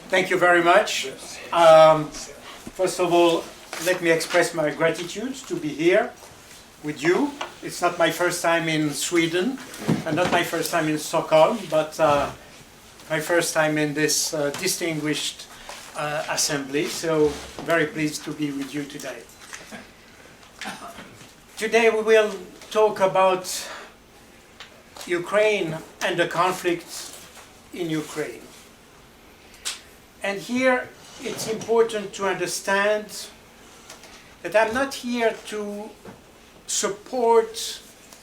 Thank you very much. First of all, let me express my gratitude to be here with you. It's not my first time in Sweden, and not my first time in Stockholm, but my first time in this distinguished assembly. So, very pleased to be with you today. Today we will talk about Ukraine and the conflict in Ukraine. And here it's important to understand that I'm not here to support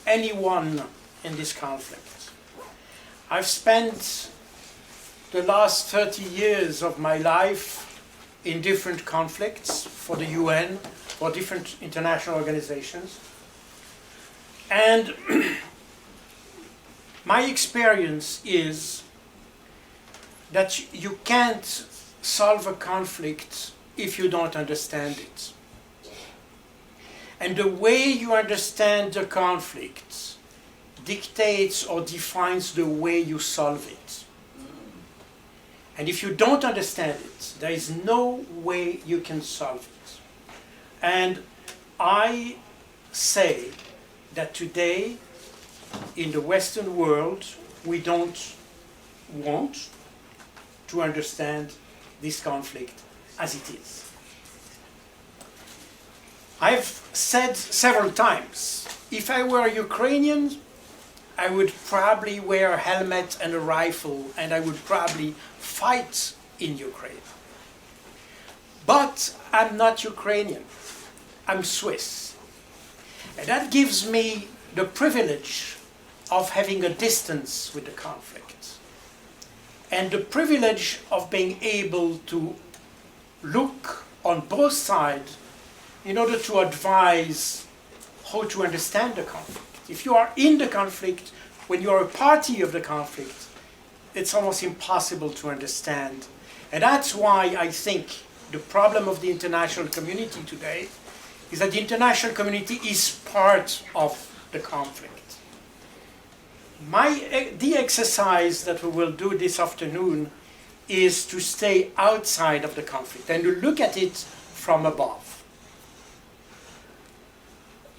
anyone in this conflict. I've spent the last 30 years of my life in different conflicts for the UN, for different international organizations. And my experience is that you can't solve a conflict if you don't understand it. And the way you understand the conflict dictates or defines the way you solve it. And if you don't understand it, there is no way you can solve it. And I say that today, in the Western world, we don't want to understand this conflict as it is. I've said several times, if I were a Ukrainian, I would probably wear a helmet and a rifle, and I would probably fight in Ukraine. But I'm not Ukrainian, I'm Swiss. And that gives me the privilege of having a distance with the conflict. And the privilege of being able to look on both sides in order to advise how to understand the conflict. If you are in the conflict, when you are a party of the conflict, it's almost impossible to understand. And that's why I think the problem of the international community today is that the international community is part of the conflict. The exercise that we will do this afternoon is to stay outside of the conflict and to look at it from above.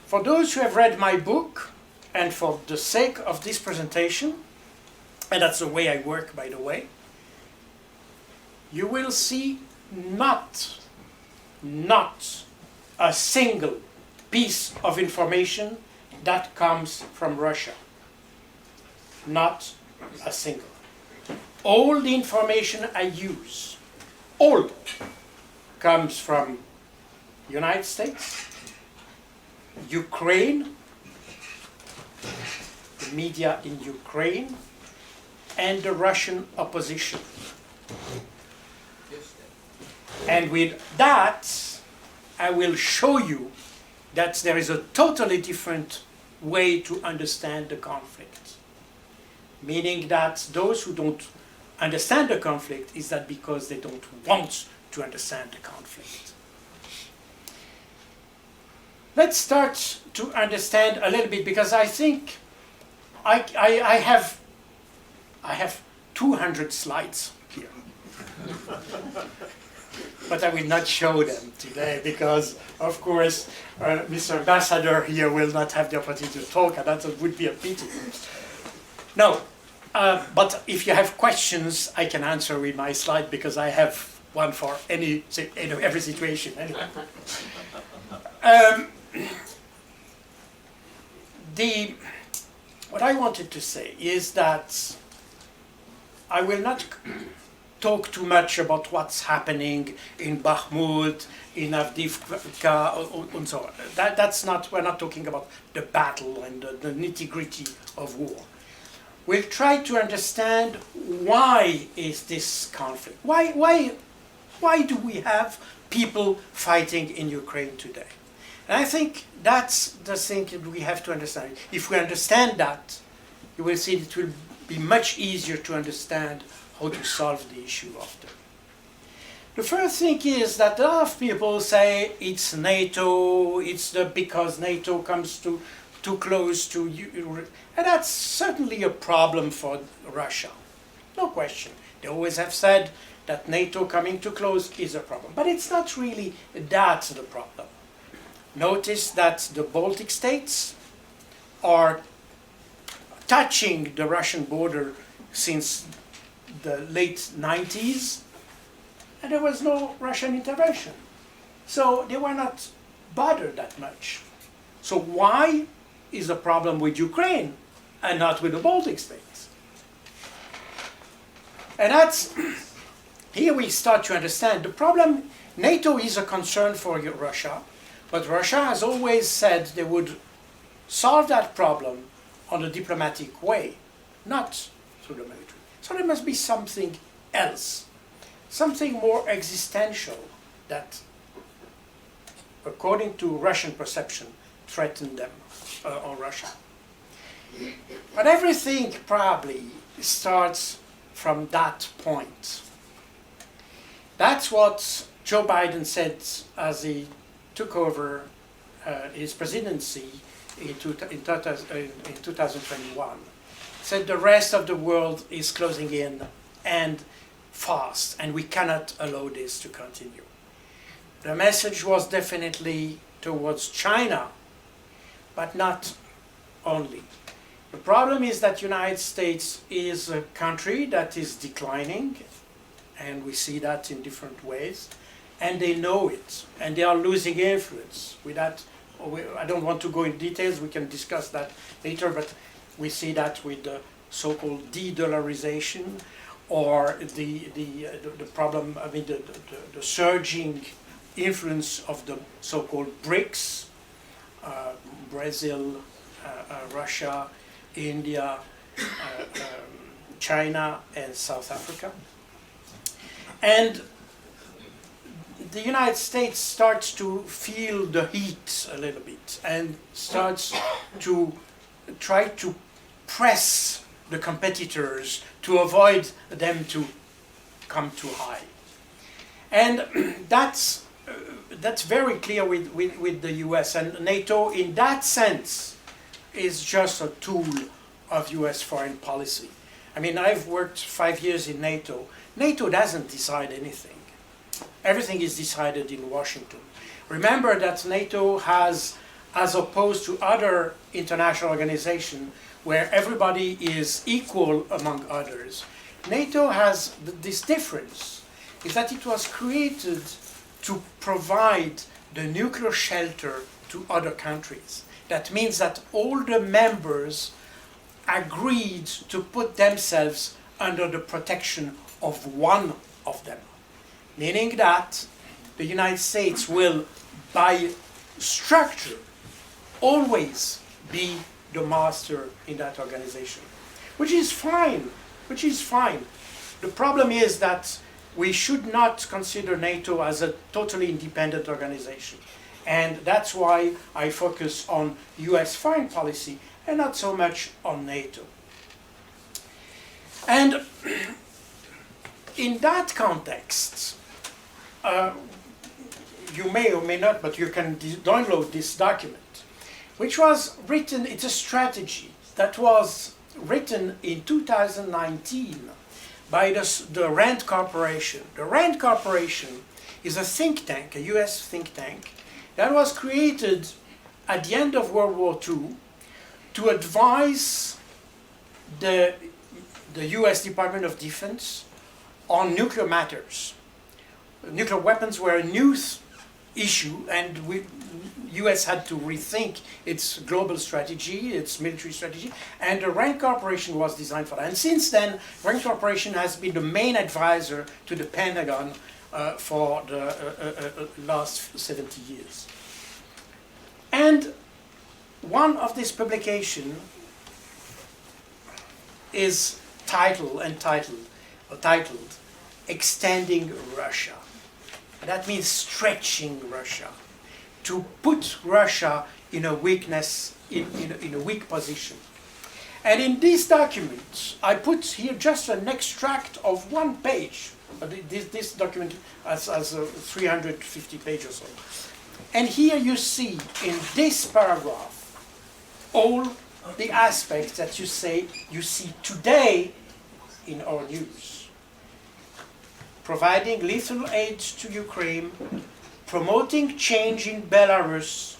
For those who have read my book, and for the sake of this presentation, and that's the way I work, by the way, you will see not a single piece of information that comes from Russia. Not a single. All the information I use, all comes from United States, Ukraine, the media in Ukraine, and the Russian opposition. And with that, I will show you that there is a totally different way to understand the conflict. Meaning that those who don't understand the conflict is that because they don't want to understand the conflict. Let's start to understand a little bit, because I think I have 200 slides here. But I will not show them today because, of course, Mr. Ambassador here will not have the opportunity to talk, and that would be a pity. No, but if you have questions, I can answer with my slide because I have one for every situation. Anyway. What I wanted to say is that I will not talk too much about what's happening in Bakhmut, in Avdiivka, and so on. That's not. We're not talking about the battle and the nitty-gritty of war. We'll try to understand why is this conflict? Why do we have people fighting in Ukraine today? And I think that's the thing that we have to understand. If we understand that, you will see it will be much easier to understand how to solve the issue after. The first thing is that a lot of people say it's NATO, because NATO comes too close to Europe. And that's certainly a problem for Russia. No question. They always have said that NATO coming too close is a problem. But it's not really that the problem. Notice that the Baltic states are touching the Russian border since the late 90s, and there was no Russian intervention. So they were not bothered that much. So why is the problem with Ukraine and not with the Baltic states? And that's, here we start to understand the problem. NATO is a concern for Russia, but Russia has always said they would solve that problem on a diplomatic way, not through the military. So there must be something else, something more existential that, according to Russian perception, threatened them or Russia. But everything probably starts from that point. That's what Joe Biden said as he took over his presidency in 2021. Said the rest of the world is closing in and fast, and we cannot allow this to continue. The message was definitely towards China, but not only. The problem is that the United States is a country that is declining, and we see that in different ways, and they know it, and they are losing influence. With that, I don't want to go in details, we can discuss that later, but we see that with the so-called de-dollarization, or the problem, I mean, the surging influence of the so-called BRICS, Brazil, Russia, India, China, and South Africa. And the United States starts to feel the heat a little bit and starts to try to press the competitors to avoid them to come too high. And that's very clear with the US, and NATO in that sense is just a tool of US foreign policy. I mean, I've worked 5 years in NATO. NATO doesn't decide anything. Everything is decided in Washington. Remember that NATO has, as opposed to other international organizations where everybody is equal among others, NATO has this difference, is that it was created to provide the nuclear shelter to other countries. That means that all the members agreed to put themselves under the protection of one of them. Meaning that the United States will, by structure, always be the master in that organization. Which is fine, The problem is that we should not consider NATO as a totally independent organization. And that's why I focus on US foreign policy and not so much on NATO. And in that context, you may or may not, but you can download this document, which was written, it's a strategy that was written in 2019 by the RAND Corporation. The RAND Corporation is a think tank, a US think tank, that was created at the end of World War II to advise the US Department of Defense on nuclear matters. Nuclear weapons were a new issue, and US had to rethink its global strategy, its military strategy, and the RAND Corporation was designed for that. And since then, RAND Corporation has been the main advisor to the Pentagon for the last 70 years. And one of these publications is titled Extending Russia. That means stretching Russia, to put Russia in a weakness, in a weak position. And in this document, I put here just an extract of one page. This document has 350 pages or so. And here you see in this paragraph all the aspects that you see today in our news. providing lethal aid to Ukraine, promoting change in Belarus,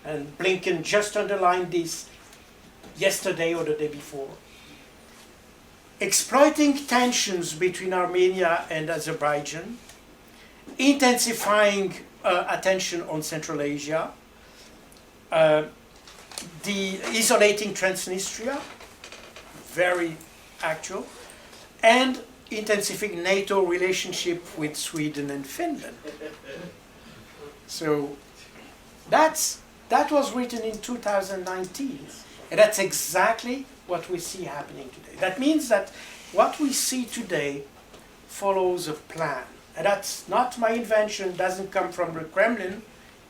and Blinken just underlined this yesterday or the day before, exploiting tensions between Armenia and Azerbaijan, intensifying attention on Central Asia, the isolating Transnistria, very actual, and intensifying NATO relationship with Sweden and Finland. So that was written in 2019, and that's exactly what we see happening today. That means that what we see today follows a plan. And that's not my invention, doesn't come from the Kremlin,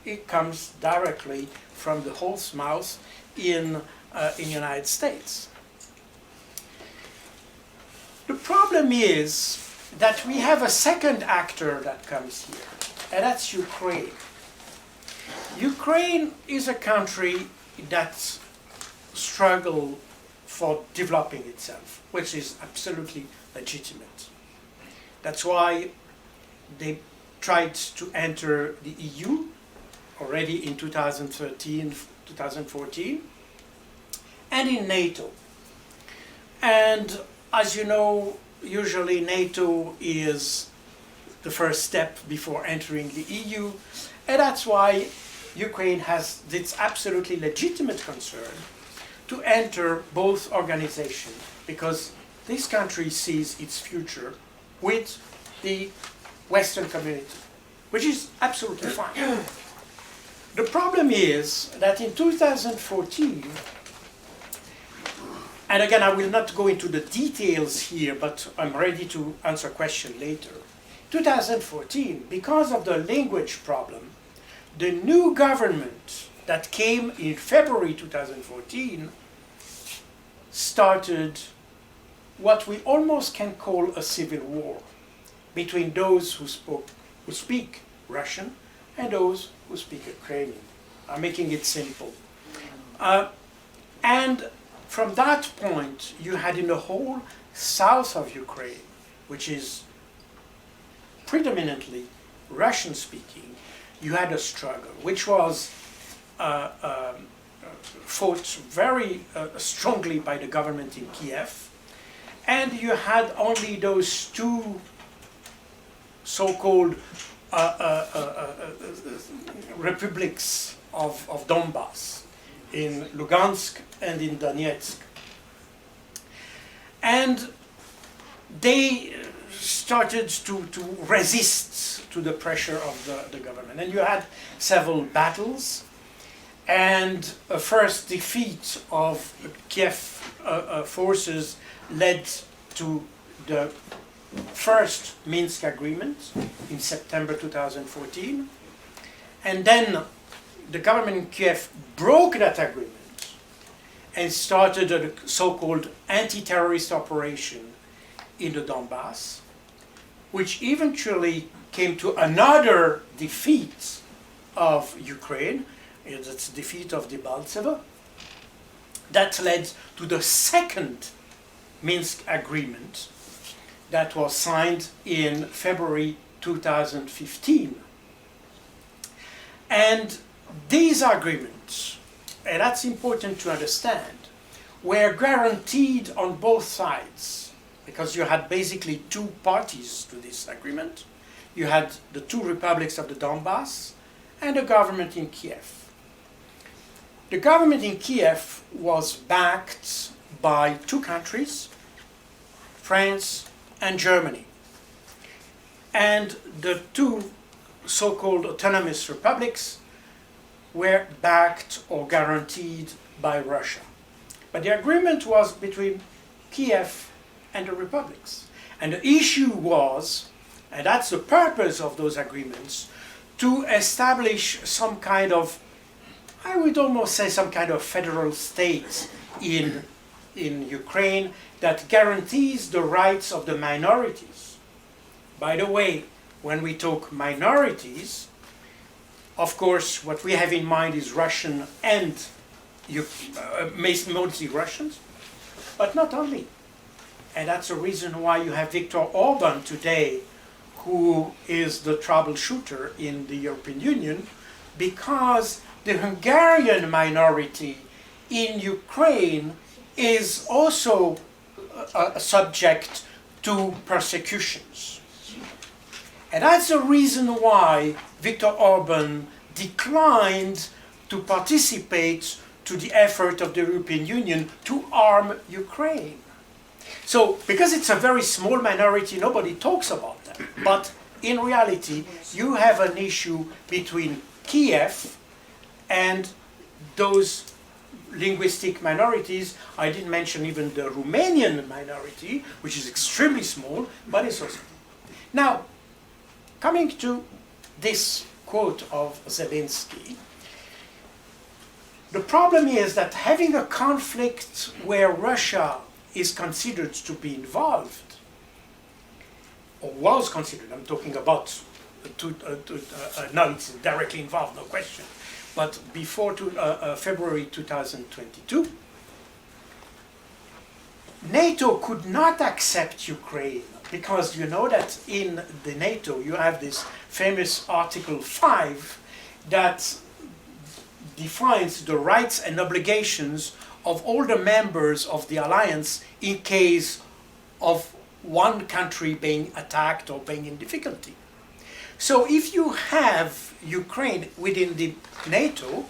it comes directly from the horse's mouth in the United States. The problem is that we have a second actor that comes here, and that's Ukraine. Ukraine is a country that struggles for developing itself, which is absolutely legitimate. That's why they tried to enter the EU already in 2013, 2014, and in NATO. And as you know, usually NATO is the first step before entering the EU, and that's why Ukraine has this absolutely legitimate concern to enter both organizations, because this country sees its future with the Western community, which is absolutely fine. The problem is that in 2014, and again, I will not go into the details here, but I'm ready to answer a question later. 2014, because of the language problem, the new government that came in February 2014 started what we almost can call a civil war between those who speak Russian and those who speak Ukrainian. I'm making it simple. And from that point, you had in the whole south of Ukraine, which is predominantly Russian-speaking, you had a struggle, which was fought very strongly by the government in Kiev, and you had only those two so-called republics of Donbass, in Lugansk and in Donetsk. And they started to resist to the pressure of the government. And you had several battles, and a first defeat of Kiev forces led to the first Minsk agreement in September 2014. And then the government in Kiev broke that agreement and started a so-called anti-terrorist operation in the Donbass, which eventually came to another defeat of Ukraine. It's the defeat of Debaltseve. That led to the second Minsk agreement that was signed in February 2015. And these agreements, and that's important to understand, were guaranteed on both sides, because you had basically two parties to this agreement. You had the two republics of the Donbass and the government in Kiev. The government in Kiev was backed by two countries, France and Germany. And the two so-called autonomous republics were backed or guaranteed by Russia. But the agreement was between Kiev and the republics. And the issue was, and that's the purpose of those agreements, to establish some kind of, I would almost say some kind of federal state in Ukraine that guarantees the rights of the minorities. By the way, when we talk minorities, of course, what we have in mind is Russian and mostly Russians, but not only. And that's the reason why you have Viktor Orban today, who is the troubleshooter in the European Union, because the Hungarian minority in Ukraine is also subject to persecutions. And that's the reason why Viktor Orban declined to participate to the effort of the European Union to arm Ukraine. So, because it's a very small minority, nobody talks about them. But in reality, you have an issue between Kiev and those linguistic minorities. I didn't mention even the Romanian minority, which is extremely small, but it's also. Now, coming to this quote of Zelensky, the problem is that having a conflict where Russia is considered to be involved, or was considered, I'm talking about, now it's directly involved, no question, but before February 2022, NATO could not accept Ukraine, because you know that in the NATO you have this famous Article 5 that defines the rights and obligations of all the members of the alliance in case of one country being attacked or being in difficulty. So if you have Ukraine within the NATO,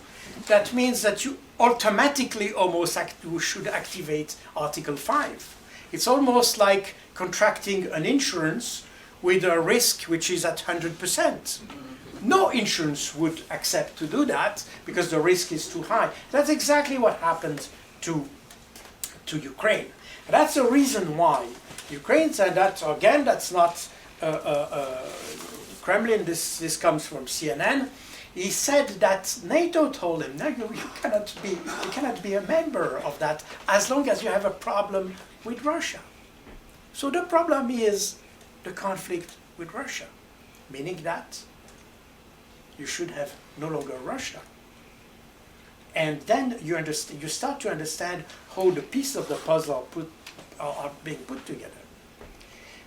that means that you automatically almost you should activate Article 5. It's almost like contracting an insurance with a risk which is at 100%. No insurance would accept to do that because the risk is too high. That's exactly what happened to Ukraine. And that's the reason why Ukraine said that, again, that's not Kremlin, this comes from CNN. He said that NATO told him, no, you cannot be a member of that as long as you have a problem with Russia. So the problem is the conflict with Russia, meaning that you should have no longer Russia. And then you start to understand how the pieces of the puzzle are being put together.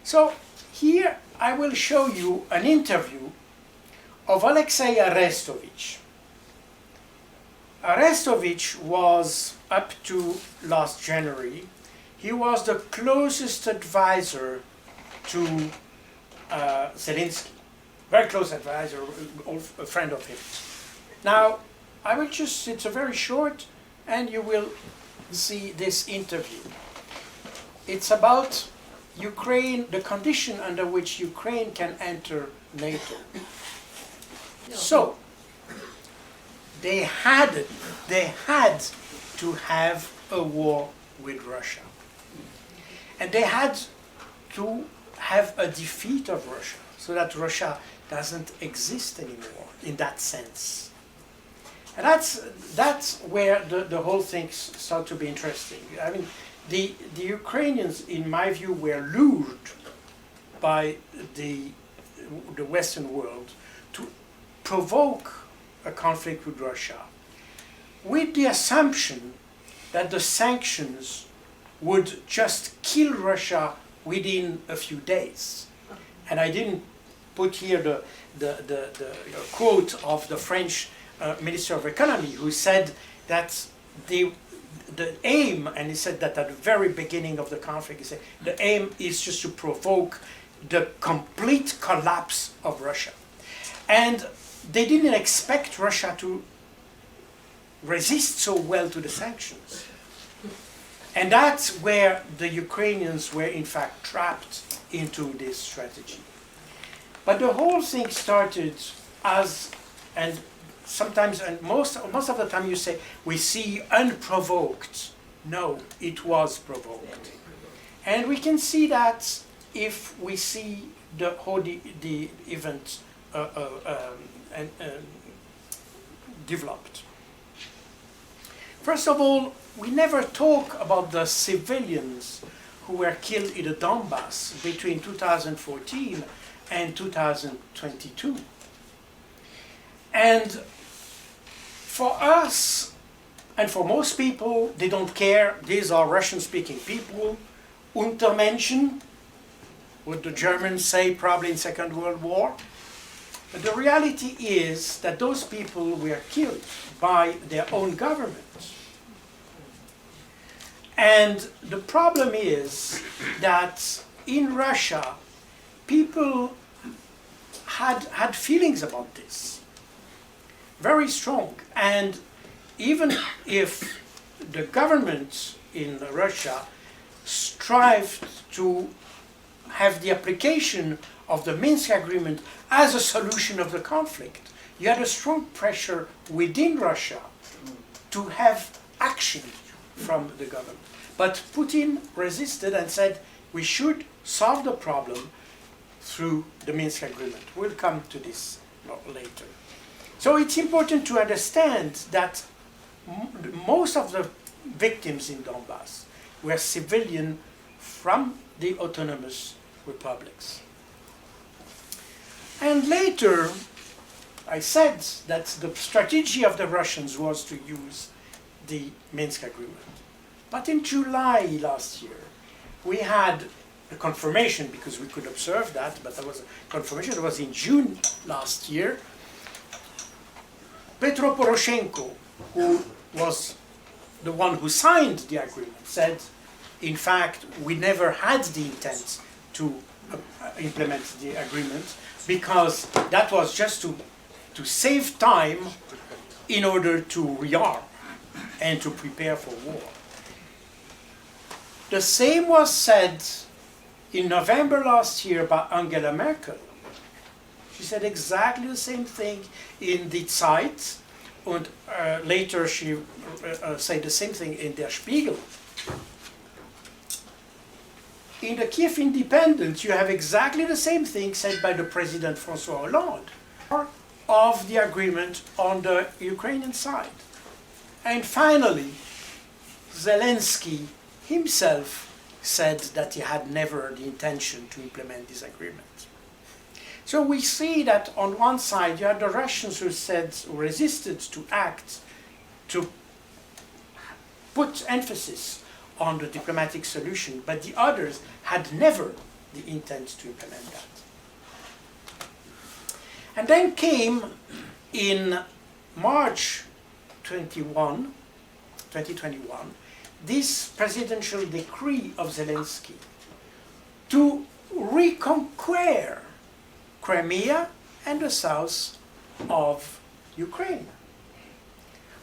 So here I will show you an interview of Alexei Arestovich. Arestovich was, up to last January, he was the closest advisor to Zelensky. Very close advisor, a friend of his. Now, I will just, it's a very short, and you will see this interview. It's about Ukraine, the condition under which Ukraine can enter NATO. So, they had to have a war with Russia. And they had to have a defeat of Russia, so that Russia doesn't exist anymore in that sense. And that's where the whole thing starts to be interesting. I mean, the Ukrainians, in my view, were lured by the Western world to provoke a conflict with Russia with the assumption that the sanctions would just kill Russia within a few days. And I didn't put here the quote of the French Minister of Economy, who said that the aim, and he said that at the very beginning of the conflict, he said the aim is just to provoke the complete collapse of Russia. And they didn't expect Russia to resist so well to the sanctions. And that's where the Ukrainians were in fact trapped into this strategy. But the whole thing started as, and sometimes, and most of the time you say, we see unprovoked. No, it was provoked. And we can see that if we see how the event developed. First of all, we never talk about the civilians who were killed in the Donbass between 2014 and 2022. And for us, and for most people, they don't care. These are Russian-speaking people. Untermenschen, would the Germans say, probably in Second World War. But the reality is that those people were killed by their own government. And the problem is that in Russia, people had feelings about this, very strong. And even if the government in Russia strived to have the application of the Minsk agreement as a solution of the conflict, you had a strong pressure within Russia to have action from the government. But Putin resisted and said, we should solve the problem through the Minsk agreement. We'll come to this later. So it's important to understand that most of the victims in Donbass were civilian from the autonomous republics. And later, I said that the strategy of the Russians was to use the Minsk agreement. But in July last year, we had a confirmation, because we could observe that, but there was a confirmation. It was in June last year. Petro Poroshenko, who was the one who signed the agreement, said, in fact, we never had the intent to implement the agreement, because that was just to save time in order to rearm and to prepare for war. The same was said in November last year by Angela Merkel. She said exactly the same thing in Die Zeit, and later she said the same thing in Der Spiegel. In the Kiev Independent, you have exactly the same thing said by the President François Hollande of the agreement on the Ukrainian side. And finally, Zelensky himself said that he had never the intention to implement this agreement. So we see that on one side you had the Russians who resisted to act, to put emphasis on the diplomatic solution, but the others had never the intent to implement that. And then came in March 2021, this presidential decree of Zelensky to reconquer Crimea and the south of Ukraine.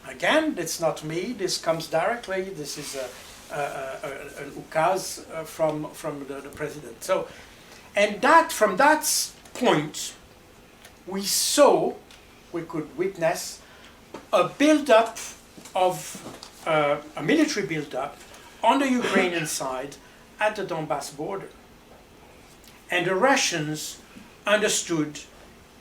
Again, it's not me, this comes directly, this is an ukaz from the president. So, and that, from that point, we could witness a build-up of a military build-up on the Ukrainian side at the Donbass border. And the Russians understood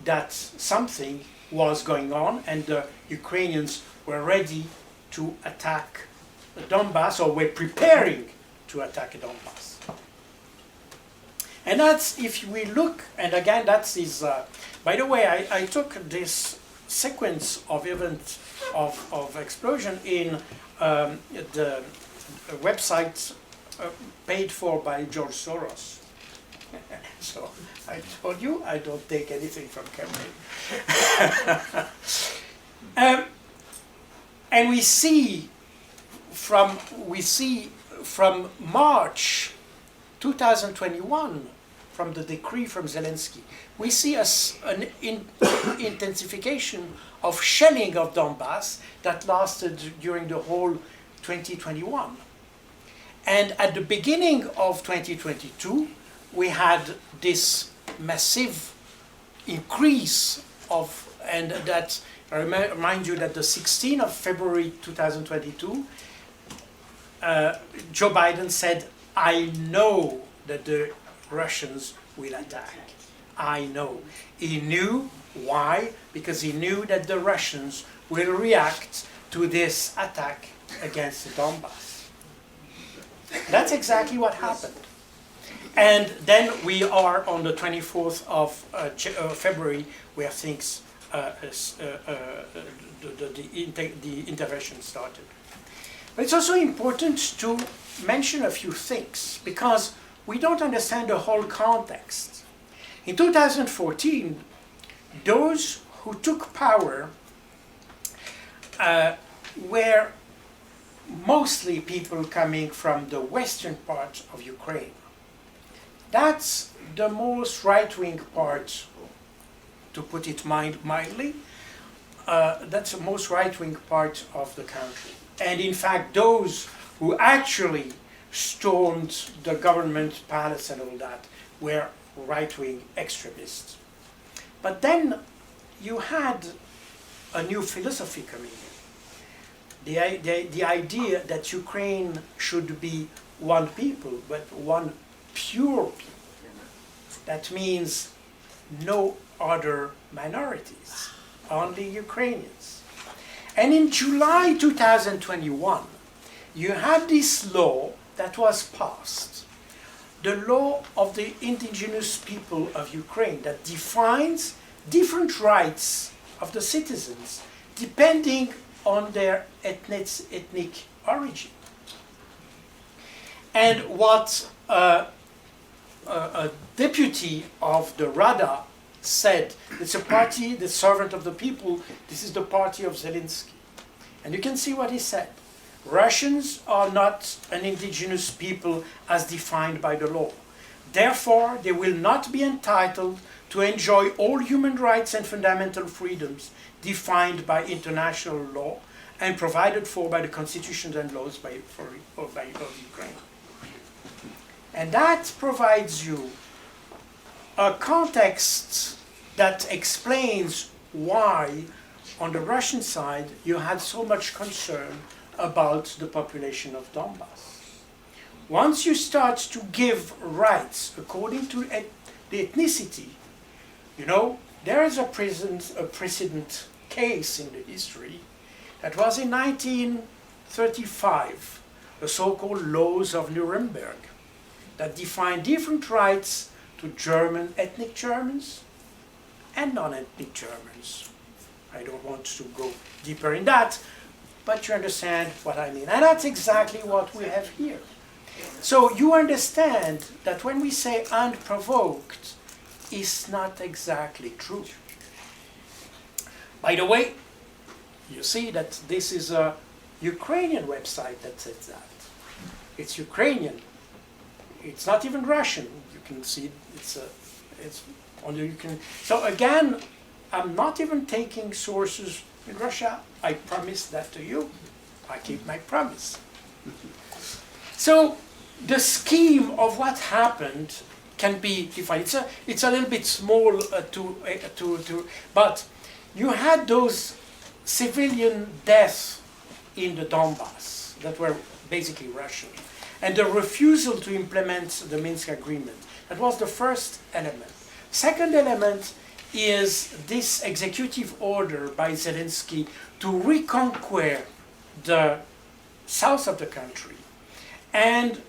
that something was going on, and the Ukrainians were ready to attack the Donbass, or were preparing to attack Donbass. And that's, if we look, and again, that's his, by the way, I took this sequence of events of explosion in the website paid for by George Soros. So I told you I don't take anything from campaign. And we see from March 2021, from the decree from Zelensky, we see an intensification of shelling of Donbass that lasted during the whole 2021. And at the beginning of 2022, we had this massive increase of, and that, I remind you that the 16th of February 2022, Joe Biden said, I know that the Russians will attack. I know. He knew. Why? Because he knew that the Russians will react to this attack against the Donbass. That's exactly what happened. And then we are on the 24th of February, where things, the intervention started. But it's also important to mention a few things, because we don't understand the whole context. In 2014, those who took power were mostly people coming from the western part of Ukraine. That's the most right-wing part, to put it mildly. That's the most right-wing part of the country. And in fact, those who actually stormed the government palace and all that were right-wing extremists. But then you had a new philosophy coming in. The idea that Ukraine should be one people, but one pure people. That means no other minorities, only Ukrainians. And in July 2021, you had this law that was passed, the law of the indigenous people of Ukraine, that defines different rights of the citizens depending on their ethnic origin. And what a deputy of the Rada said, it's a party, the servant of the people, this is the party of Zelensky. And you can see what he said. Russians are not an indigenous people as defined by the law. Therefore, they will not be entitled to enjoy all human rights and fundamental freedoms defined by international law and provided for by the constitutions and laws of Ukraine. And that provides you a context that explains why, on the Russian side, you had so much concern about the population of Donbass. Once you start to give rights according to the ethnicity, you know, there is a precedent case in the history that was in 1935, the so-called laws of Nuremberg, that defined different rights to ethnic Germans and non-ethnic Germans. I don't want to go deeper in that, but you understand what I mean. And that's exactly what we have here. So you understand that when we say unprovoked, it's not exactly true. By the way, you see that this is a Ukrainian website that says that. It's Ukrainian. It's not even Russian. You can see it's only you can. So again, I'm not even taking sources in Russia. I promise that to you. I keep my promise. So the scheme of what happened can be defined. It's a little bit small but you had those civilian deaths in the Donbass that were basically Russian, and the refusal to implement the Minsk agreement. That was the first element. Second element is this executive order by Zelensky to reconquer the south of the country, and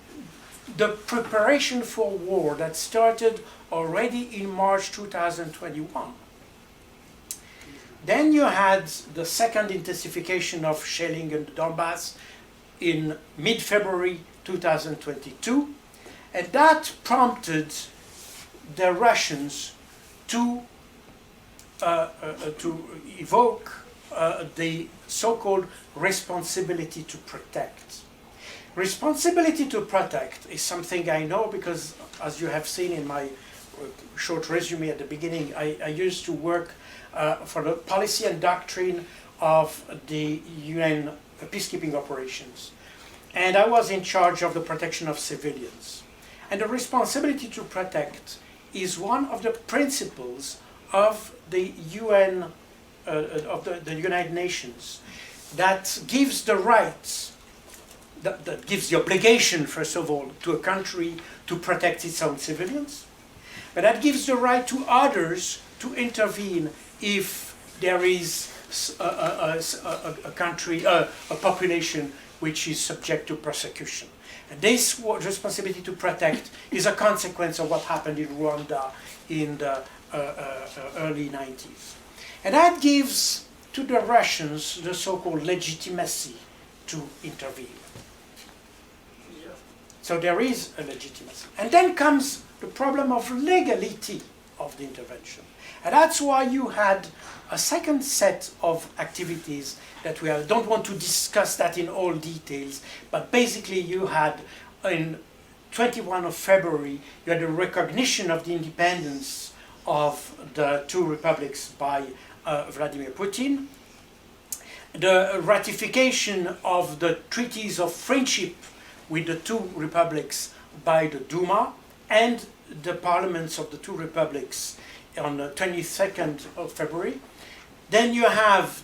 the preparation for war that started already in March 2021. Then you had the second intensification of shelling in the Donbass in mid-February 2022, and that prompted the Russians to evoke the so-called responsibility to protect. Responsibility to protect is something I know because, as you have seen in my short resume at the beginning, I used to work for the policy and doctrine of the UN peacekeeping operations. And I was in charge of the protection of civilians. And the responsibility to protect is one of the principles of the UN, of the United Nations, that gives the rights, that gives the obligation, first of all, to a country to protect its own civilians, but that gives the right to others to intervene if there is a country, a population which is subject to persecution. And this responsibility to protect is a consequence of what happened in Rwanda in the early 90s. And that gives to the Russians the so-called legitimacy to intervene. So there is a legitimacy. And then comes the problem of legality of the intervention. And that's why you had a second set of activities that we don't want to discuss that in all details, but basically you had in 21 of February, you had a recognition of the independence of the two republics by Vladimir Putin, the ratification of the treaties of friendship with the two republics by the Duma and the parliaments of the two republics on the 22nd of February. Then you have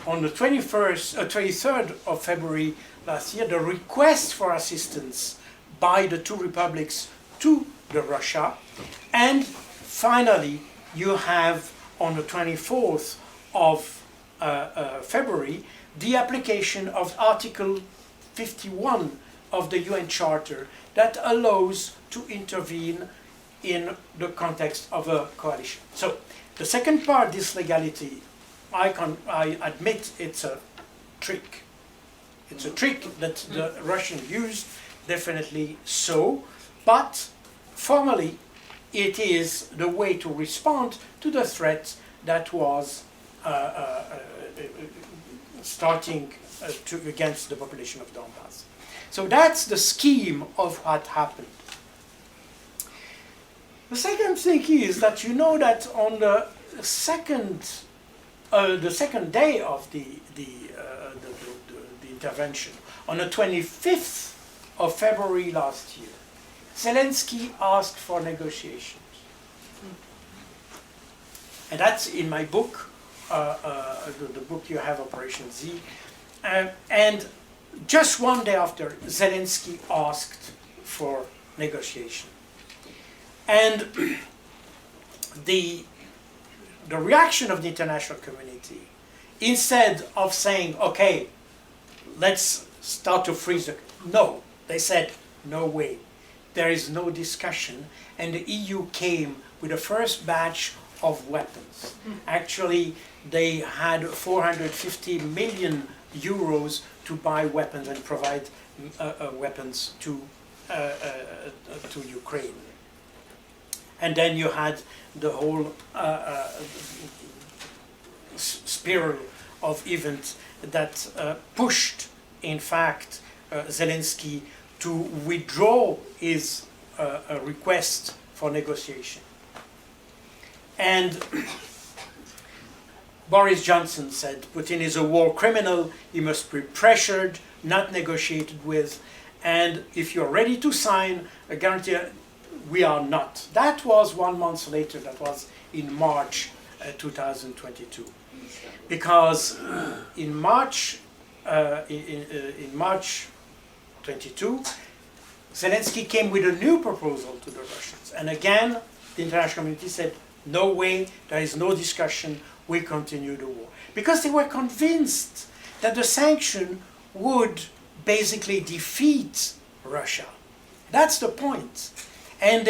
on the 23rd of February last year the request for assistance by the two republics to the Russia. And finally you have on the 24th of February the application of Article 51 of the UN Charter that allows to intervene in the context of a coalition. So the second part, this legality, I admit it's a trick. It's a trick that the Russians used, definitely so, but formally it is the way to respond to the threat that was starting against the population of Donbass. So that's the scheme of what happened. The second thing is that you know that on the second day of the intervention, on the 25th of February last year, Zelensky asked for negotiations. And that's in my book, the book you have, Operation Z. And just one day after, Zelensky asked for negotiation. And the reaction of the international community, instead of saying, okay, let's start to freeze it, no, they said, no way. There is no discussion. And the EU came with the first batch of weapons. Actually, they had 450 million euros to buy weapons and provide weapons to Ukraine. And then you had the whole spiral of events that pushed, in fact, Zelensky to withdraw his request for negotiation. And Boris Johnson said, Putin is a war criminal, he must be pressured, not negotiated with, and if you're ready to sign a guarantee, we are not. That was 1 month later, that was in March 2022. Because in March 22, Zelensky came with a new proposal to the Russians. And again, the international community said, no way, there is no discussion, we continue the war. Because they were convinced that the sanction would basically defeat Russia. That's the point. And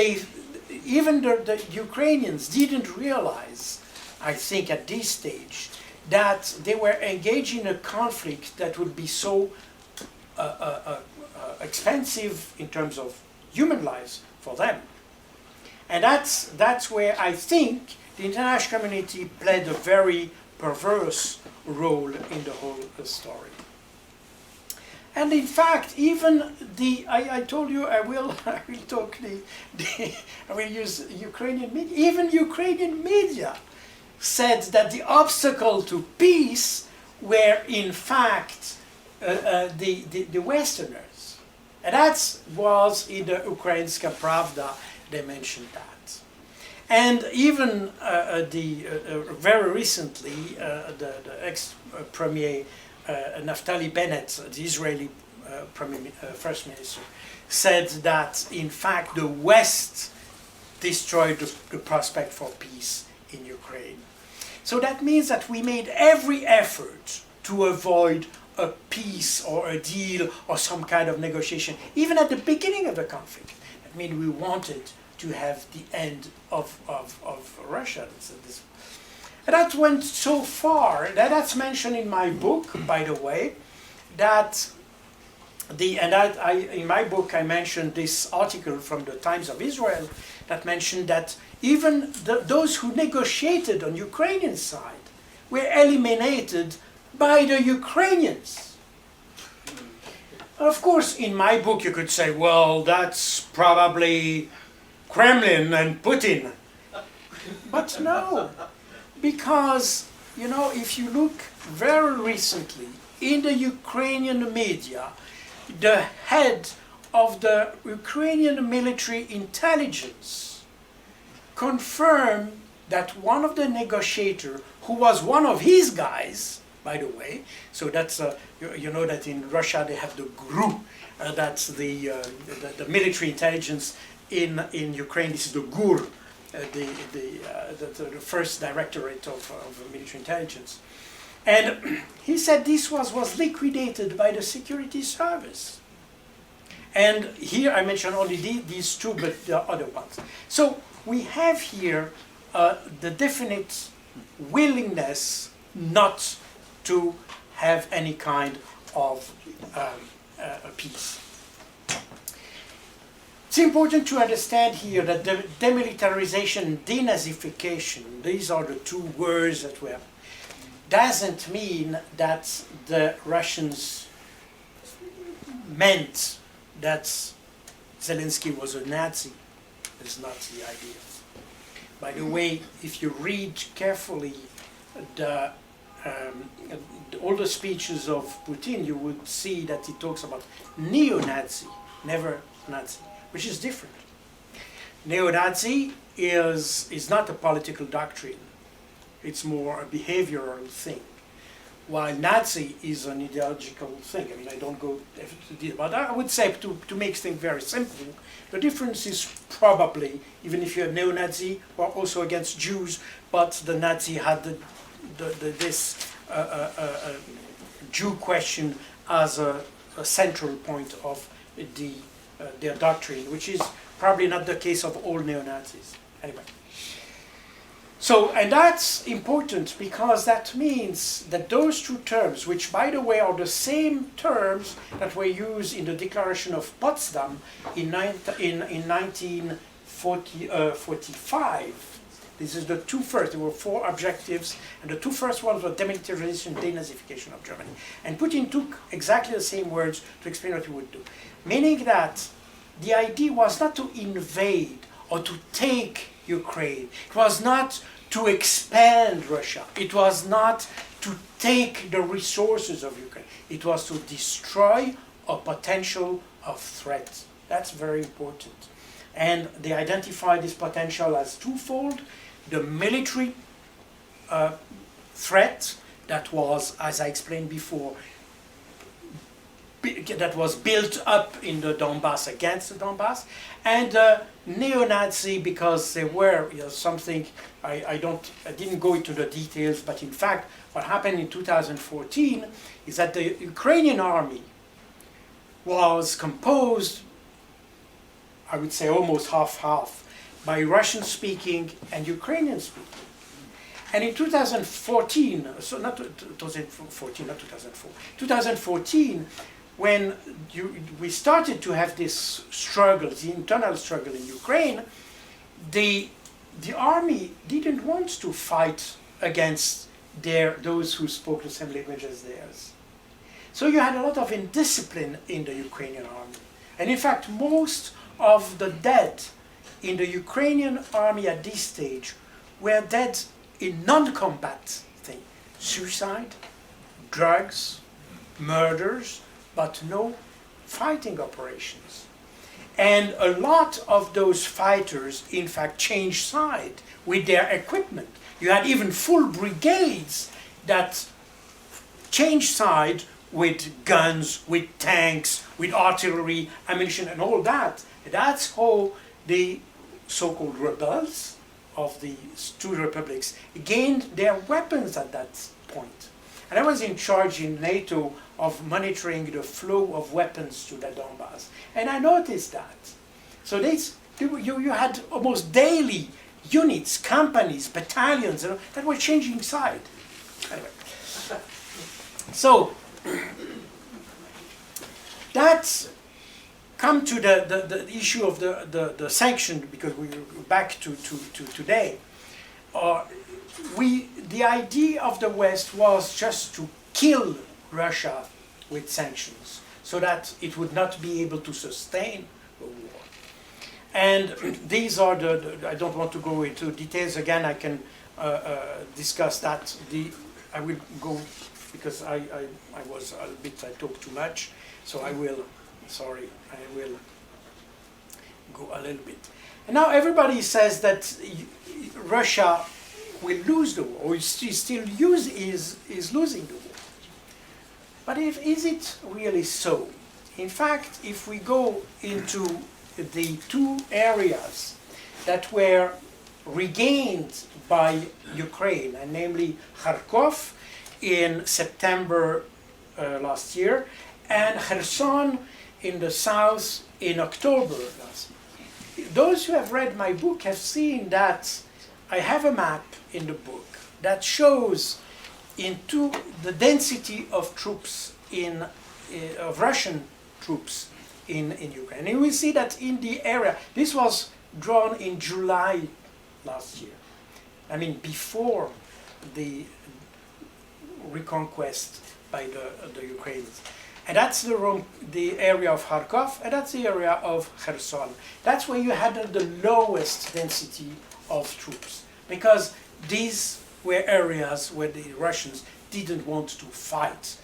even the Ukrainians didn't realize, I think at this stage, that they were engaged in a conflict that would be so expensive in terms of human lives for them. And that's where I think the international community played a very perverse role in the whole story. And in fact, even I told you I will use Ukrainian media. Even Ukrainian media said that the obstacle to peace were in fact the Westerners. And that was in the Ukrainska Pravda, they mentioned that. And even very recently, the ex-premier Naftali Bennett, the Israeli first minister, said that in fact the West destroyed the prospect for peace in Ukraine. So that means that we made every effort to avoid a peace or a deal or some kind of negotiation, even at the beginning of the conflict. I mean, we wanted to have the end of Russia. And that went so far, that's mentioned in my book, by the way, that in my book I mentioned this article from the Times of Israel that mentioned that even those who negotiated on Ukrainian side were eliminated by the Ukrainians. Of course, in my book you could say, well, that's probably Kremlin and Putin. But no, because, you know, if you look very recently in the Ukrainian media, the head of the Ukrainian military intelligence confirmed that one of the negotiators, who was one of his guys, by the way, so that's, you know that in Russia they have the GRU, that's the military intelligence in Ukraine, this is the GUR, the first directorate of military intelligence. And he said this was liquidated by the security service. And here I mention only these two, but there are other ones. So we have here the definite willingness not to have any kind of peace. It's important to understand here that the demilitarization and denazification, these are the two words that we have, doesn't mean that the Russians meant that Zelensky was a Nazi. That's not the idea. By the way, if you read carefully all the speeches of Putin, you would see that he talks about neo-Nazi, never Nazi, which is different. Neo-Nazi is not a political doctrine. It's more a behavioral thing, while Nazi is an ideological thing. I mean, I don't go into detail, but I would say to make things very simple, the difference is probably, even if you're a neo-Nazi or also against Jews, but the Nazi had this Jew question as a central point of their doctrine, which is probably not the case of all neo-Nazis. Anyway. So, and that's important because that means that those two terms, which by the way are the same terms that were used in the Declaration of Potsdam in 1945, this is the two first, there were 4 objectives, and the 2 first ones were demilitarization and denazification of Germany. And Putin took exactly the same words to explain what he would do. Meaning that the idea was not to invade or to take Ukraine. It was not to expand Russia. It was not to take the resources of Ukraine. It was to destroy a potential of threat. That's very important. And they identified this potential as twofold. The military threat that was, as I explained before, that was built up in the Donbass against the Donbass, and neo-Nazi because they were, you know, something, I didn't go into the details, but in fact what happened in 2014 is that the Ukrainian army was composed, I would say almost half-half, by Russian-speaking and Ukrainian-speaking. And in 2014, so not 2014, not 2004, 2014, when we started to have this struggle, the internal struggle in Ukraine, the army didn't want to fight against those who spoke the same language as theirs. So you had a lot of indiscipline in the Ukrainian army. And in fact, most of the dead in the Ukrainian army at this stage were dead in non-combat things. Suicide, drugs, murders, but no fighting operations. And a lot of those fighters, in fact, changed side with their equipment. You had even full brigades that changed side with guns, with tanks, with artillery, ammunition, and all that. That's how the so-called rebels of the two republics gained their weapons at that point. And I was in charge in NATO of monitoring the flow of weapons to the Donbass. And I noticed that. So you had almost daily units, companies, battalions, you know, that were changing side. Anyway. So, That's come to the issue of the sanction, because we're back to today. The idea of the West was just to kill Russia with sanctions so that it would not be able to sustain the war. And these are I don't want to go into details again, I can discuss that. I will go, because I talked too much, so I will go a little bit. And now everybody says that Russia will lose the war, or is losing the war. But is it really so? In fact, if we go into the two areas that were regained by Ukraine, and namely Kharkov in September last year, and Kherson in the south in October last year. Those who have read my book have seen that I have a map in the book that shows the density of troops of Russian troops in Ukraine. And you will see that in the area, this was drawn in July last year. I mean, before the reconquest by the Ukrainians. And that's the area of Kharkov, and that's the area of Kherson. That's where you had the lowest density of troops, because these were areas where the Russians didn't want to fight.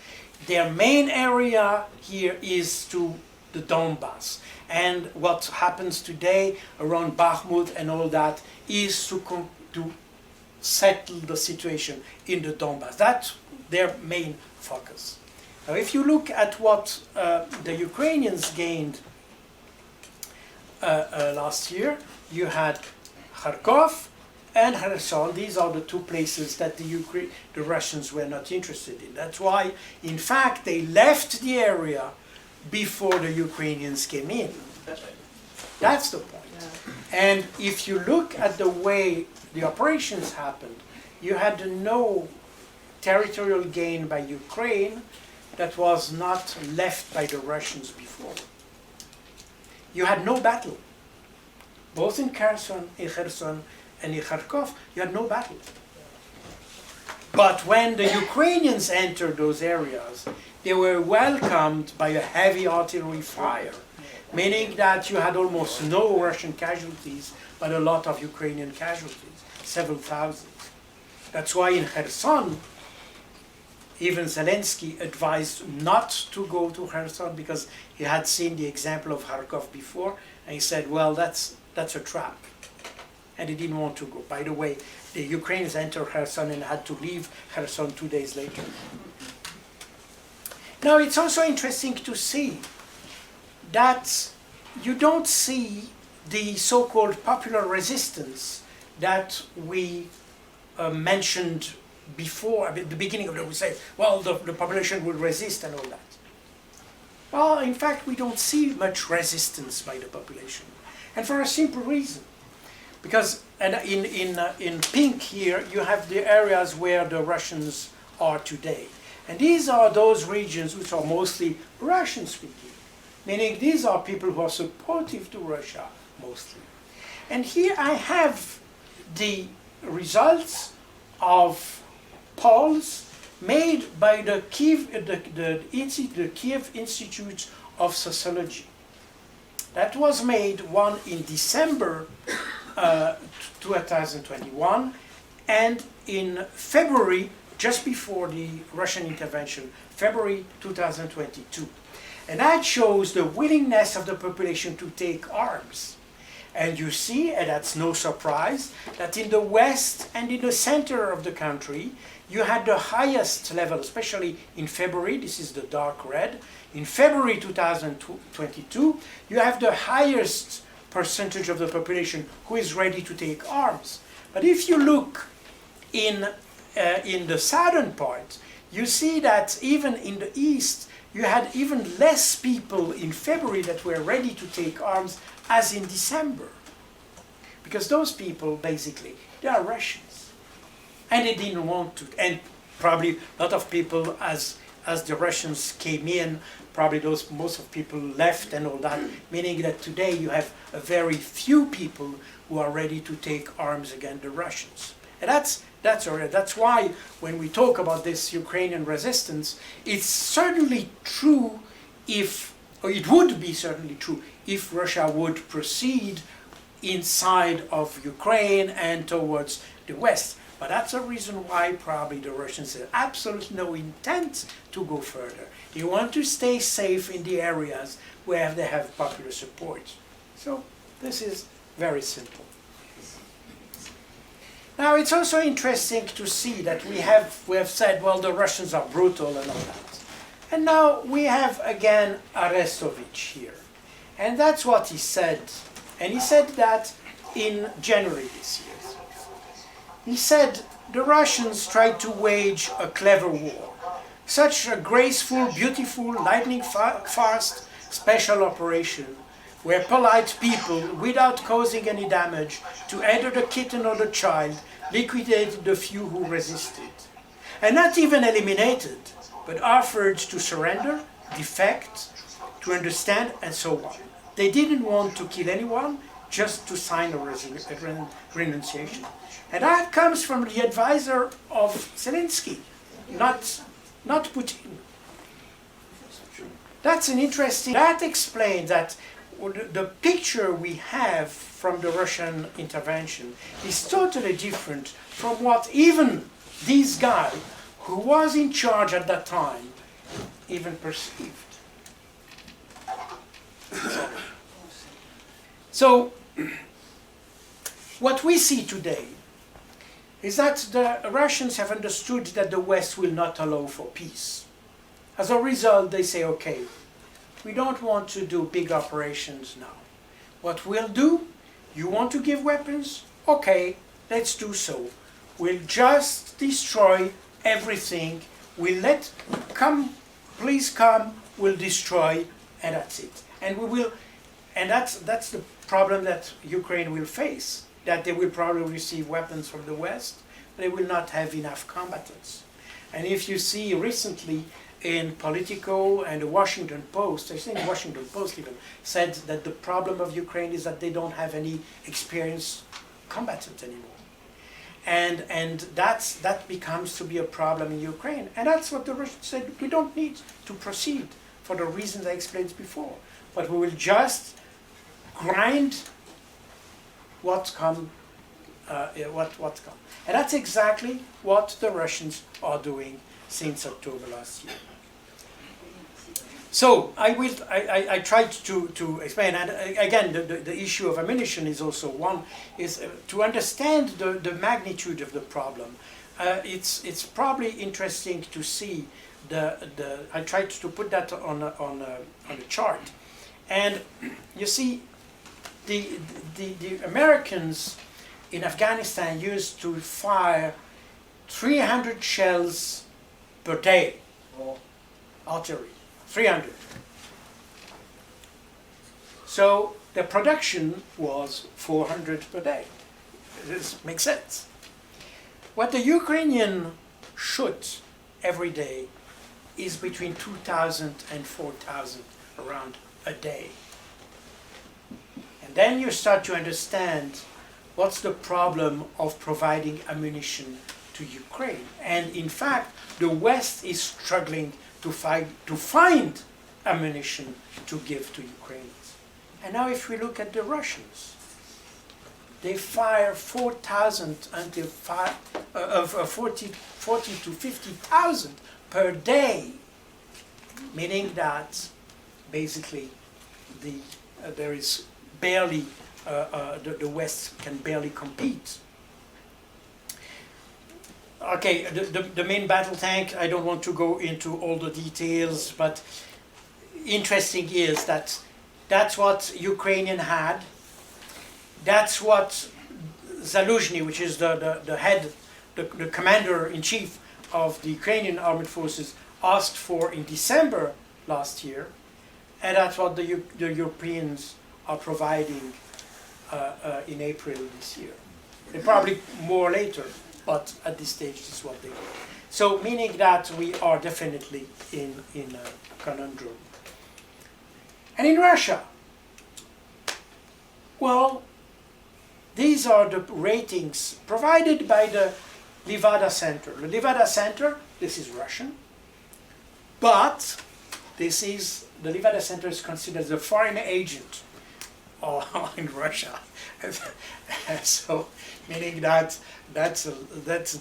Their main area here is to the Donbass. And what happens today around Bakhmut and all that is to settle the situation in the Donbass. That's their main focus. Now, if you look at what the Ukrainians gained last year, you had Kharkov and Kherson. These are the two places that the Russians were not interested in. That's why, in fact, they left the area before the Ukrainians came in. That's the point. Yeah. And if you look at the way the operations happened, you had no territorial gain by Ukraine that was not left by the Russians before. You had no battle. Both in Kherson and in Kharkov, you had no battle. But when the Ukrainians entered those areas, they were welcomed by a heavy artillery fire, meaning that you had almost no Russian casualties, but a lot of Ukrainian casualties, several thousand. That's why in Kherson, even Zelensky advised not to go to Kherson, because he had seen the example of Kharkov before, and he said, well, that's a trap. And he didn't want to go. By the way, the Ukrainians entered Kherson and had to leave Kherson 2 days later. Now, it's also interesting to see that you don't see the so-called popular resistance that we mentioned before. At the beginning of it, we say, well, the population will resist and all that. Well, in fact, we don't see much resistance by the population. And for a simple reason. Because in pink here, you have the areas where the Russians are today. And these are those regions which are mostly Russian-speaking, meaning these are people who are supportive to Russia, mostly. And here I have the results of polls made by the Kiev Institute of Sociology. That was made one in December 2021, and in February, just before the Russian intervention, February 2022. And that shows the willingness of the population to take arms. And you see, and that's no surprise, that in the west and in the center of the country, you had the highest level, especially in February, this is the dark red. In February 2022, you have the highest percentage of the population who is ready to take arms. But if you look in the southern part, you see that even in the east, you had even less people in February that were ready to take arms as in December. Because those people, basically, they are Russians. And they didn't want to. And probably a lot of people, as as the Russians came in, probably most of people left and all that, meaning that today you have a very few people who are ready to take arms against the Russians. And that's why when we talk about this Ukrainian resistance, it's certainly true or it would be certainly true if Russia would proceed inside of Ukraine and towards the West. But that's a reason why probably the Russians have absolutely no intent to go further. They want to stay safe in the areas where they have popular support. So this is very simple. Now it's also interesting to see that we have said, well, the Russians are brutal and all that. And now we have again Arestovich here. And that's what he said. And he said that in January this year. He said the Russians tried to wage a clever war. Such a graceful, beautiful, lightning fast special operation where polite people, without causing any damage to either the kitten or the child, liquidated the few who resisted. And not even eliminated, but offered to surrender, defect, to understand, and so on. They didn't want to kill anyone, just to sign a renunciation. And that comes from the advisor of Zelensky, not Putin. That's an interesting, that explains that the picture we have from the Russian intervention is totally different from what even this guy, who was in charge at that time, even perceived. So, what we see today is that the Russians have understood that the West will not allow for peace. As a result, they say, okay, we don't want to do big operations now. What we'll do, you want to give weapons? Okay, let's do so. We'll just destroy everything. We'll please come, we'll destroy, and that's it. And we will, and that's the problem that Ukraine will face, that they will probably receive weapons from the West, but they will not have enough combatants. And if you see recently in Politico and the Washington Post, I think the Washington Post even said that the problem of Ukraine is that they don't have any experienced combatants anymore. And that becomes to be a problem in Ukraine. And that's what the Russians said, we don't need to proceed for the reasons I explained before. But we will just grind what's come. And that's exactly what the Russians are doing since October last year. So I tried to explain, and again the issue of ammunition is also one, is to understand the magnitude of the problem. It's probably interesting to see I tried to put that on a chart, and you see the Americans in Afghanistan used to fire 300 shells per day, artillery, 300. So the production was 400 per day. This makes sense. What the Ukrainian shoot every day is between 2,000 and 4,000 around a day. And then you start to understand what's the problem of providing ammunition to Ukraine. And in fact, the West is struggling to find ammunition to give to Ukrainians. And now if we look at the Russians, they fire 4,000 until 40 to 50,000 per day, meaning that basically there is barely, the West can barely compete. Okay, the main battle tank, I don't want to go into all the details, but interesting is that that's what Ukrainian had. That's what Zaluzhny, which is the head, the commander-in-chief of the Ukrainian armed forces, asked for in December last year, and that's what the Europeans are providing in April this year. And probably more later, but at this stage, this is what they do. So meaning that we are definitely in a conundrum. And in Russia, well, these are the ratings provided by the Levada Center. The Levada Center, this is Russian, but the Levada Center is considered the foreign agent in Russia. So, meaning that that's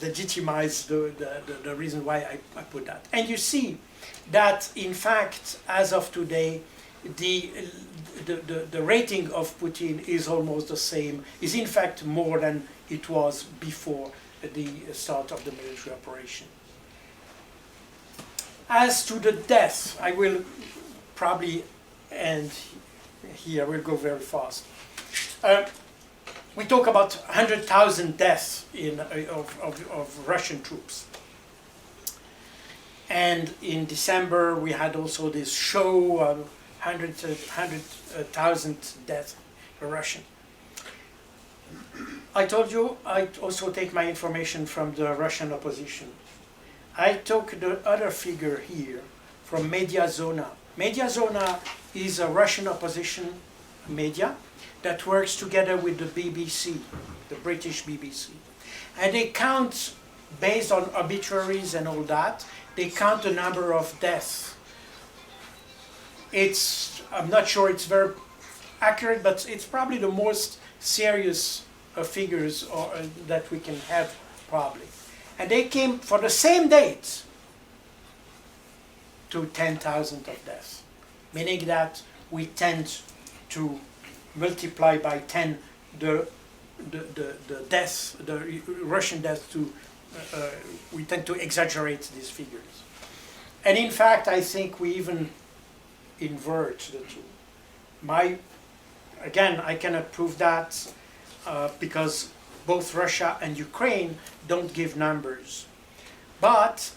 legitimized the reason why I put that. And you see that, in fact, as of today, the rating of Putin is almost the same, is in fact more than it was before the start of the military operation. As to the death, I will probably end here, we'll go very fast. We talk about 100,000 deaths of Russian troops. And in December, we had also this show of 100,000 deaths for Russian. I told you I also take my information from the Russian opposition. I took the other figure here from Media Zona. Media Zona is a Russian opposition media that works together with the BBC, the British BBC. And they count, based on obituaries and all that, they count the number of deaths. I'm not sure it's very accurate, but it's probably the most serious figures that we can have, probably. And they came for the same date to 10,000 of deaths, meaning that we tend to multiply by 10 the deaths, the Russian deaths. We tend to exaggerate these figures. And in fact, I think we even invert the two. Again, I cannot prove that because both Russia and Ukraine don't give numbers. But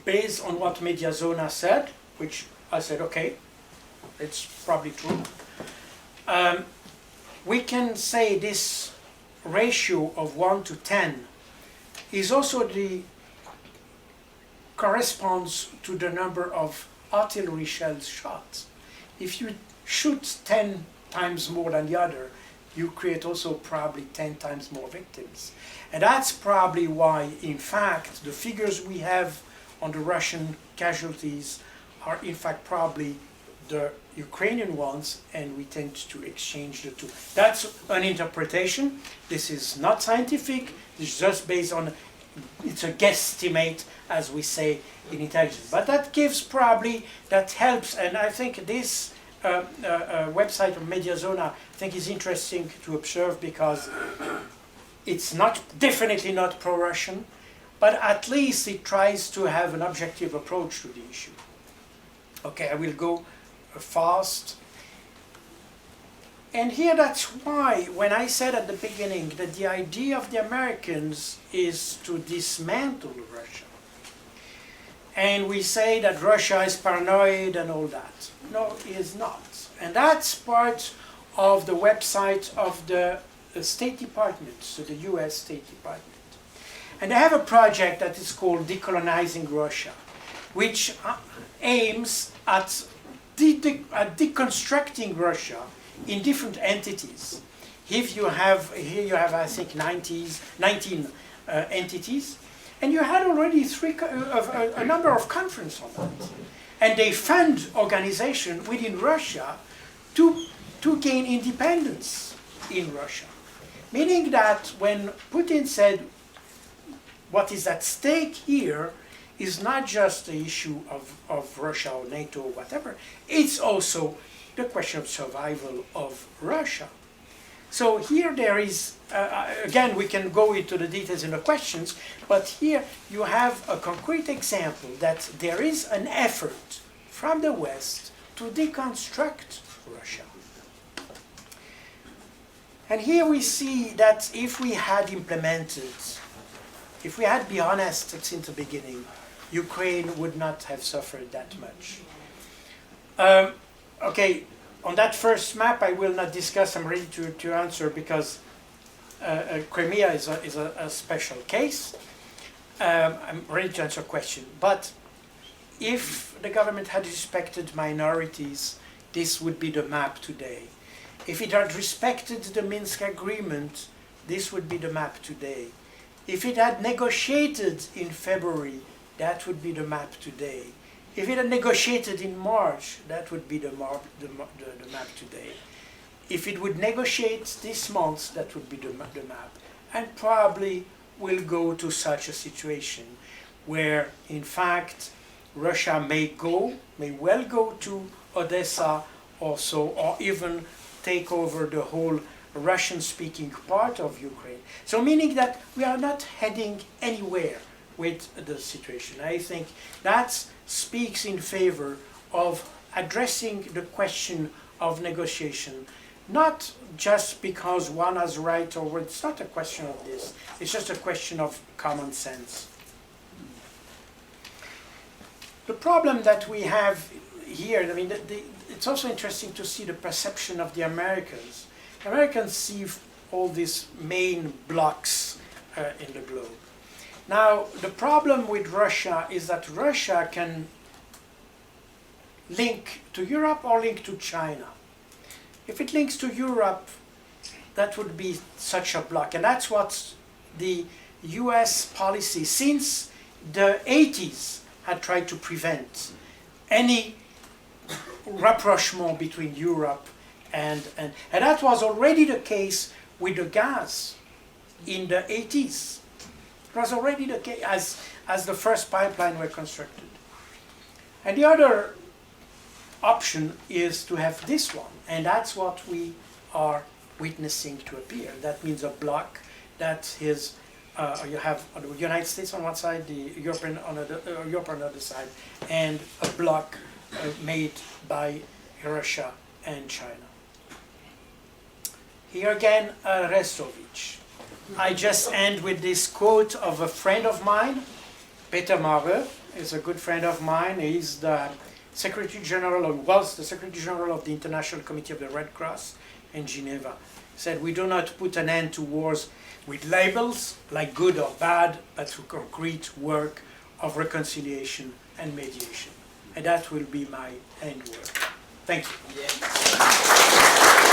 based on what Media Zona said, which I said, okay, it's probably true, we can say this ratio of 1 to 10 is also corresponds to the number of artillery shells shot. If you shoot 10 times more than the other, you create also probably 10 times more victims. And that's probably why, in fact, the figures we have on the Russian casualties are in fact probably the Ukrainian ones, and we tend to exchange the two. That's an interpretation. This is not scientific. It's just based on, it's a guesstimate, as we say in intelligence. But that gives probably, that helps, and I think this website of Media Zona, I think is interesting to observe because it's definitely not pro-Russian, but at least it tries to have an objective approach to the issue. Okay, I will go fast. And here that's why, when I said at the beginning that the idea of the Americans is to dismantle Russia, and we say that Russia is paranoid and all that. No, it is not. And that's part of the website of the State Department, so the US State Department. And they have a project that is called Decolonizing Russia, which aims at deconstructing Russia in different entities. Here you have, I think, 19 entities, and you had already a number of conferences on that. And they fund organizations within Russia to gain independence in Russia. Meaning that when Putin said what is at stake here is not just the issue of Russia or NATO or whatever, it's also the question of survival of Russia. So here there is, again, we can go into the details in the questions, but here you have a concrete example that there is an effort from the West to deconstruct Russia. And here we see that if we had implemented, if we had been honest since the beginning, Ukraine would not have suffered that much. Okay, on that first map I will not discuss, I'm ready to answer because Crimea is a special case. I'm ready to answer a question, but if the government had respected minorities, this would be the map today. If it had respected the Minsk agreement, this would be the map today. If it had negotiated in February, that would be the map today. If it had negotiated in March, that would be the map today. If it would negotiate this month, that would be the map. And probably will go to such a situation where, in fact, Russia may well go to Odessa also, or even take over the whole Russian-speaking part of Ukraine. So meaning that we are not heading anywhere with the situation. I think that speaks in favor of addressing the question of negotiation, not just because one has right or it's not a question of this, it's just a question of common sense. The problem that we have here, I mean, it's also interesting to see the perception of the Americans. Americans see all these main blocks in the globe. Now, the problem with Russia is that Russia can link to Europe or link to China. If it links to Europe, that would be such a block. And that's what the US policy since the 80s had tried to prevent. Any rapprochement between Europe and that was already the case with the gas in the 80s. It was already the case as the first pipeline were constructed. And the other option is to have this one, and that's what we are witnessing to appear. That means a bloc that is, you have the United States on one side, the European on the other side, and a bloc made by Russia and China. Here again, Arestovich. I just end with this quote of a friend of mine, Peter Maurer, is a good friend of mine. He's the Secretary General, or was the Secretary General of the International Committee of the Red Cross in Geneva. He said, "We do not put an end to wars with labels, like good or bad, but through concrete work of reconciliation and mediation." And that will be my end word. Thank you. Yeah.